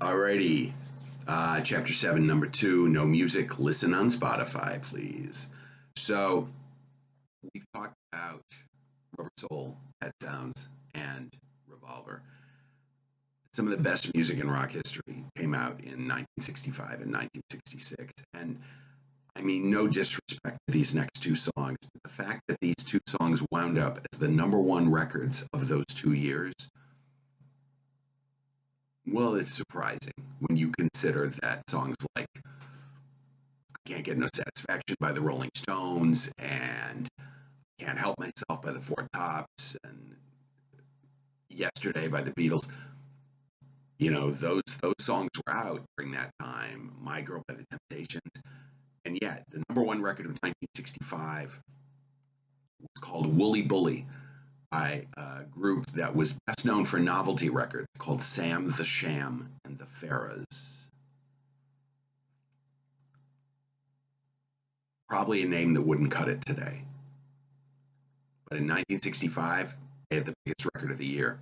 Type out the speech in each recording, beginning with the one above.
Alrighty. Chapter 7, number 2, no music. Listen on Spotify, please. So, we've talked about Rubber Soul, Pet Sounds, and Revolver. Some of the best music in rock history came out in 1965 and 1966. And I mean, no disrespect to these next two songs, but the fact that these two songs wound up as the number one records of those 2 years, well, it's surprising when you consider that songs like I Can't Get No Satisfaction by the Rolling Stones and Can't Help Myself by the Four Tops and Yesterday by the Beatles, those songs were out during that time. My Girl by the Temptations. And yet, the number one record of 1965 was called Wooly Bully by a group that was best known for novelty records called Sam the Sham and the Pharaohs. Probably a name that wouldn't cut it today. But in 1965, they had the biggest record of the year.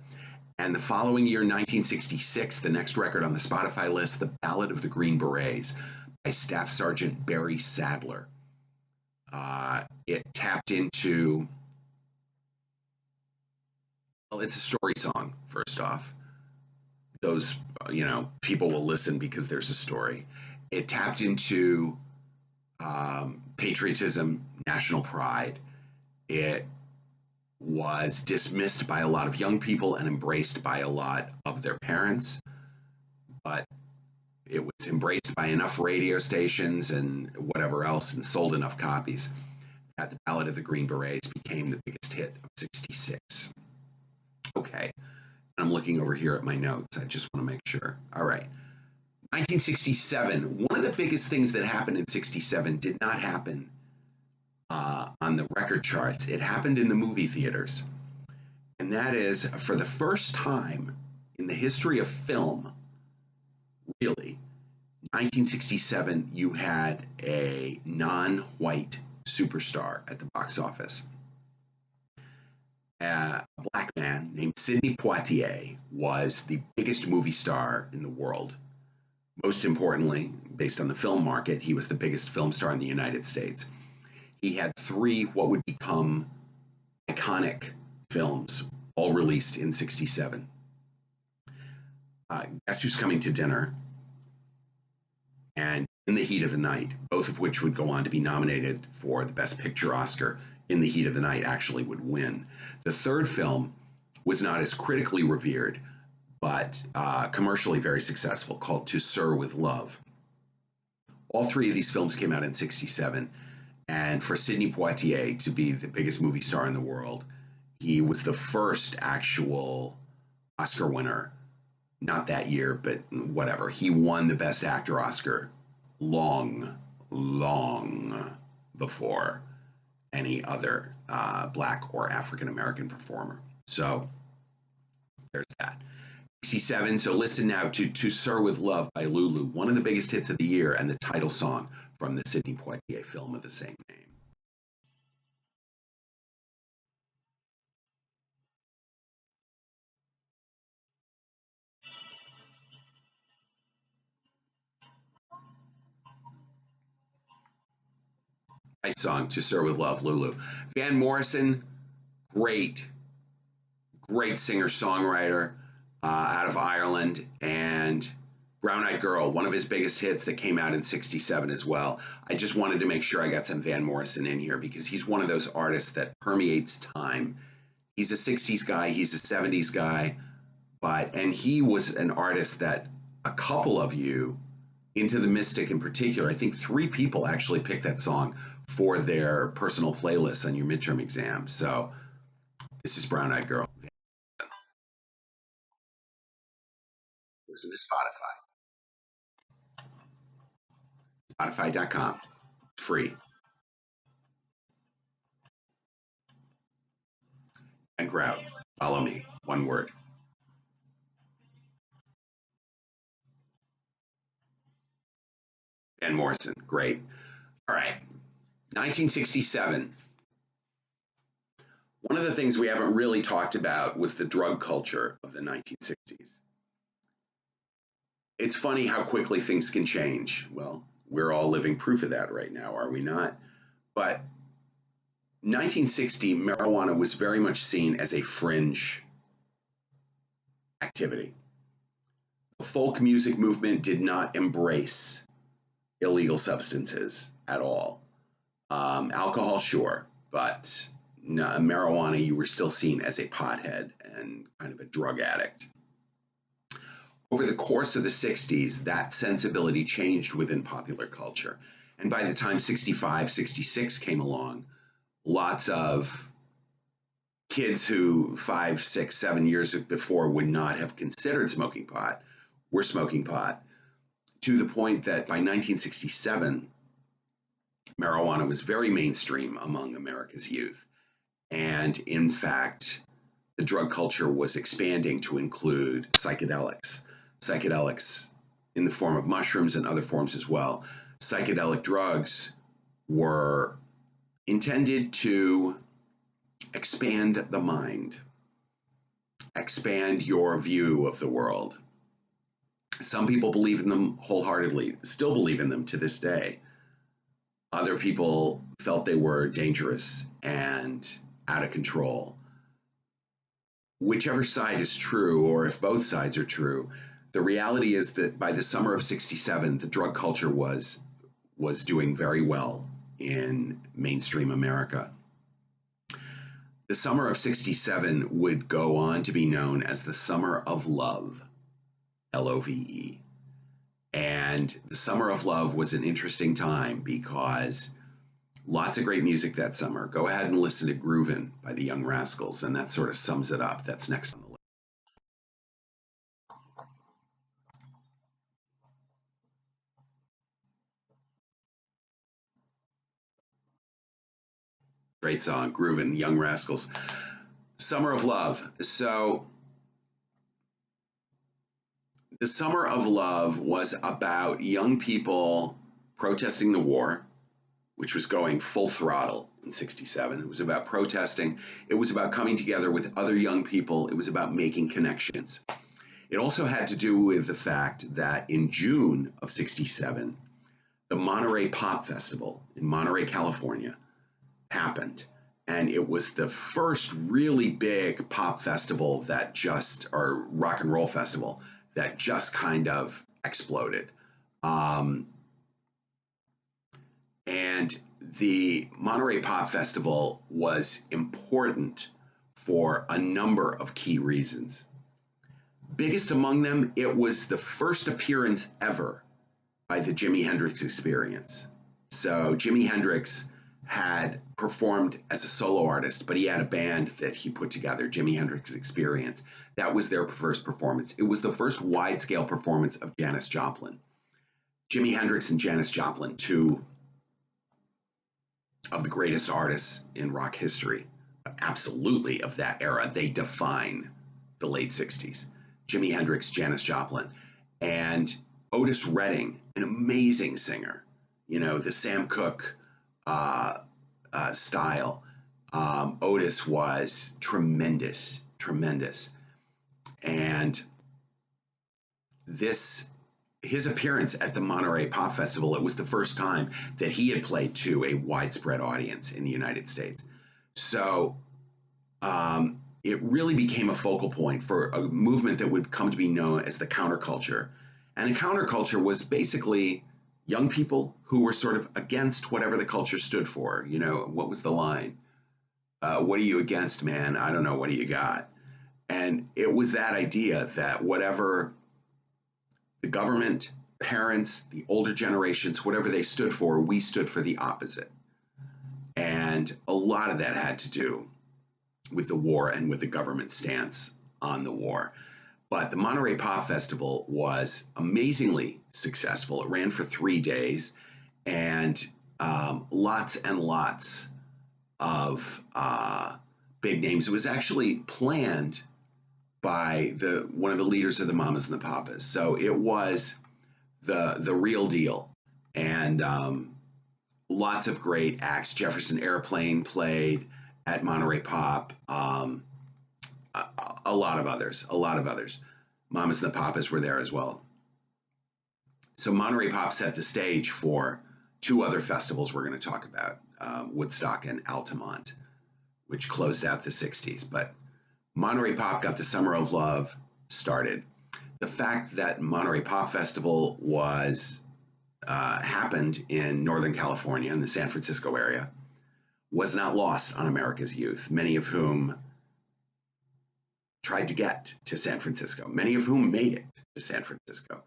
And the following year, 1966, the next record on the Spotify list, The Ballad of the Green Berets by Staff Sergeant Barry Sadler. It tapped into, well, it's a story song, first off. Those, people will listen because there's a story. It tapped into patriotism, national pride. It was dismissed by a lot of young people and embraced by a lot of their parents, but it was embraced by enough radio stations and whatever else and sold enough copies that The Ballad of the Green Berets became the biggest hit of 66. Okay, I'm looking over here at my notes. I just want to make sure. All right. 1967, one of the biggest things that happened in 67 did not happen on the record charts. It happened in the movie theaters. And that is, for the first time in the history of film, really, 1967, you had a non-white superstar at the box office. A black man named Sidney Poitier was the biggest movie star in the world. Most importantly, based on the film market, he was the biggest film star in the United States. He had 3 what would become iconic films, all released in 67. Guess Who's Coming to Dinner and In the Heat of the Night, both of which would go on to be nominated for the Best Picture Oscar. In the Heat of the Night actually would win. The third film was not as critically revered, but commercially very successful, called To Sir with Love. All 3 of these films came out in 67, and for Sidney Poitier to be the biggest movie star in the world, he was the first actual Oscar winner. Not that year, but whatever. He won the Best Actor Oscar long before any other Black or African American performer. So there's that. 67, so listen now to Sir with Love by Lulu, one of the biggest hits of the year and the title song from the Sidney Poitier film of the same name. Nice song, To Sir with Love, Lulu. Van Morrison, great singer-songwriter out of Ireland, and Brown Eyed Girl, one of his biggest hits that came out in 67 as well. I just wanted to make sure I got some Van Morrison in here because he's one of those artists that permeates time. He's a 60s guy, he's a 70s guy, and he was an artist that a couple of you, Into the Mystic in particular, I think 3 people actually picked that song for their personal playlists on your midterm exam. So this is Brown Eyed Girl. Listen to Spotify. Spotify.com. Free. And crowd. Follow me. One word. Van Morrison. Great. All right. 1967. One of the things we haven't really talked about was the drug culture of the 1960s. it's funny how quickly things can change. Well, we're all living proof of that right now, are we not? But 1960, marijuana was very much seen as a fringe activity. The folk music movement did not embrace illegal substances at all. Alcohol, sure, but no, marijuana, you were still seen as a pothead and kind of a drug addict. Over the course of the 60s, that sensibility changed within popular culture. And by the time 65, 66 came along, lots of kids who 5, 6, 7 years before would not have considered smoking pot were smoking pot, to the point that by 1967, marijuana was very mainstream among America's youth. And in fact, the drug culture was expanding to include psychedelics. Psychedelics in the form of mushrooms and other forms as well. Psychedelic drugs were intended to expand the mind, expand your view of the world. Some people believe in them wholeheartedly, still believe in them to this day. Other people felt they were dangerous and out of control. Whichever side is true, or if both sides are true, the reality is that by the summer of 67, the drug culture was doing very well in mainstream America. The summer of 67 would go on to be known as the Summer of Love, Love. And the Summer of Love was an interesting time because lots of great music that summer. Go ahead and listen to Groovin' by the Young Rascals, and that sort of sums it up. That's next on the list. Great song, Groovin', Young Rascals. Summer of Love. So the Summer of Love was about young people protesting the war, which was going full throttle in 67. It was about protesting. It was about coming together with other young people. It was about making connections. It also had to do with the fact that in June of 67, the Monterey Pop Festival in Monterey, California happened. And it was the first really big pop festival or rock and roll festival that just kind of exploded. And the Monterey Pop Festival was important for a number of key reasons. Biggest among them, it was the first appearance ever by the Jimi Hendrix Experience. So Jimi Hendrix had performed as a solo artist, but he had a band that he put together, Jimi Hendrix Experience. That was their first performance. It was the first wide-scale performance of Janis Joplin. Jimi Hendrix and Janis Joplin, two of the greatest artists in rock history, absolutely of that era. They define the late 60s. Jimi Hendrix, Janis Joplin, and Otis Redding, an amazing singer, the Sam Cooke style. Otis was tremendous. And his appearance at the Monterey Pop Festival, it was the first time that he had played to a widespread audience in the United States. So it really became a focal point for a movement that would come to be known as the counterculture. And the counterculture was basically young people who were sort of against whatever the culture stood for. What was the line? What are you against, man? I don't know. What do you got? And it was that idea that whatever the government, parents, the older generations, whatever they stood for, we stood for the opposite. And a lot of that had to do with the war and with the government stance on the war. But the Monterey Pop Festival was amazingly successful. It ran for 3 days, and lots and lots of big names. It was actually planned by one of the leaders of the Mamas and the Papas. So it was the real deal. And lots of great acts. Jefferson Airplane played at Monterey Pop. A lot of others. Mamas and the Papas were there as well. So Monterey Pop set the stage for two other festivals we're going to talk about, Woodstock and Altamont, which closed out the 60s. But Monterey Pop got the Summer of Love started. The fact that Monterey Pop Festival was happened in Northern California, in the San Francisco area, was not lost on America's youth, many of whom tried to get to San Francisco, many of whom made it to San Francisco.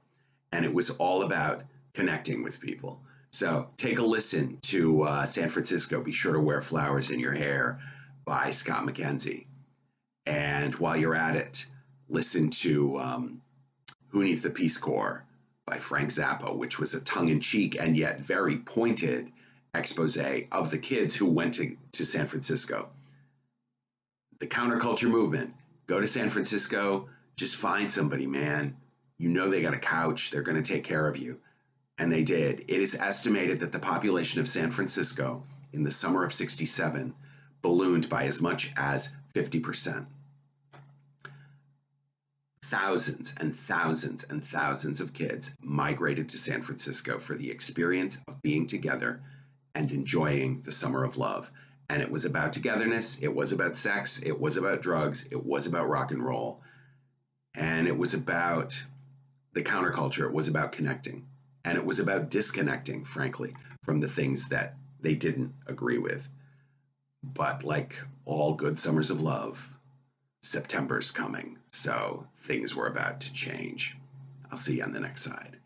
And it was all about connecting with people. So take a listen to San Francisco, Be Sure to Wear Flowers in Your Hair by Scott McKenzie. And while you're at it, listen to Who Needs the Peace Corps by Frank Zappa, which was a tongue-in-cheek and yet very pointed expose of the kids who went to San Francisco. The counterculture movement. Go to San Francisco, just find somebody, man. You know they got a couch, they're going to take care of you. And they did. It is estimated that the population of San Francisco in the summer of 67 ballooned by as much as 50%. Thousands and thousands and thousands of kids migrated to San Francisco for the experience of being together and enjoying the summer of love. And it was about togetherness, it was about sex, it was about drugs, it was about rock and roll, and it was about the counterculture, it was about connecting. And it was about disconnecting, frankly, from the things that they didn't agree with. But like all good summers of love, September's coming, so things were about to change. I'll see you on the next side.